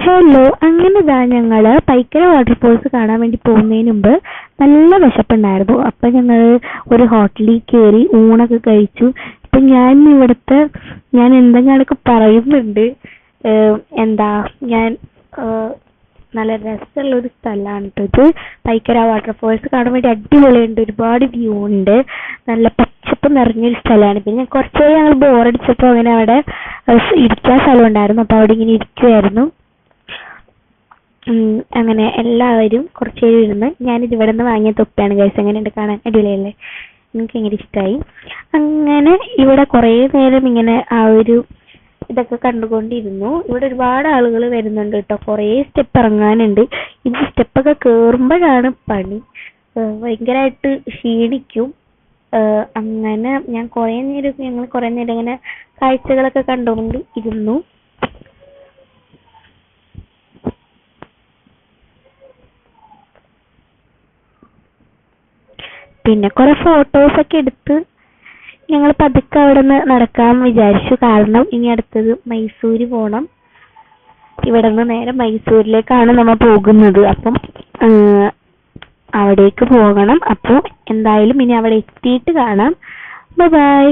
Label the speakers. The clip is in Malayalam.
Speaker 1: ഹലോ, അങ്ങനെ ഞങ്ങള് പൈക്കര വാട്ടർഫോൾസ് കാണാൻ വേണ്ടി പോകുന്നതിന് മുമ്പ് നല്ല വിശപ്പുണ്ടായിരുന്നു. അപ്പൊ ഞങ്ങള് ഒരു ഹോട്ടലിൽ കയറി ഊണൊക്കെ കഴിച്ചു. ഇപ്പൊ ഞാൻ എന്തെങ്കിലുമൊക്കെ പറയുന്നുണ്ട്. എന്താ ഞാൻ നല്ല രസമുള്ള ഒരു സ്ഥലമാണ് ഇത്. പൈക്കര വാട്ടർഫോൾസ് കാണാൻ വേണ്ടി അടിപൊളിയുണ്ട്, ഒരുപാട് വ്യൂ ഉണ്ട്, നല്ല പച്ചപ്പ് നിറഞ്ഞൊരു സ്ഥലമാണ്. പിന്നെ കുറച്ച് ഞങ്ങൾ ബോറടിച്ചപ്പോൾ അങ്ങനെ അവിടെ ഇരിക്കാൻ സ്ഥലം ഉണ്ടായിരുന്നു, അപ്പൊ അവിടെ ഇങ്ങനെ ഇരിക്കുമായിരുന്നു. അങ്ങനെ എല്ലാവരും കുറച്ച് പേര് ഇരുന്ന്, ഞാനിത് ഇവിടെ നിന്ന് വാങ്ങിയ തൊപ്പിയാണ് ഗൈസ്. എങ്ങനെയുണ്ട് കാണാൻ? അടിപൊളിയല്ലേ? എനിക്ക് ഭയങ്കര ഇഷ്ടമായി. അങ്ങനെ ഇവിടെ കുറേ നേരം ഇങ്ങനെ ആ ഒരു ഇതൊക്കെ കണ്ടുകൊണ്ടിരുന്നു. ഇവിടെ ഒരുപാട് ആളുകൾ വരുന്നുണ്ട് കേട്ടോ. കുറേ സ്റ്റെപ്പ് ഇറങ്ങാനുണ്ട്. ഇത് സ്റ്റെപ്പൊക്കെ കയറുമ്പോഴാണ് പണി, ഭയങ്കരമായിട്ട് ക്ഷീണിക്കും. അങ്ങനെ ഞങ്ങൾ കുറേ നേരം ഇങ്ങനെ കാഴ്ചകളൊക്കെ കണ്ടുകൊണ്ട് ഇരുന്നു. പിന്നെ കുറെ ഫോട്ടോസൊക്കെ എടുത്ത് ഞങ്ങൾ പതുക്കെ അവിടെ നിന്ന് നടക്കാൻ വിചാരിച്ചു. കാരണം ഇനി അടുത്തത് മൈസൂര് പോകണം. ഇവിടെ നിന്ന് നേരെ മൈസൂരിലേക്കാണ് നമ്മൾ പോകുന്നത്. അപ്പം അവിടേക്ക് പോകണം. അപ്പോൾ എന്തായാലും ഇനി അവിടെ എത്തിയിട്ട് കാണാം. Bye bye.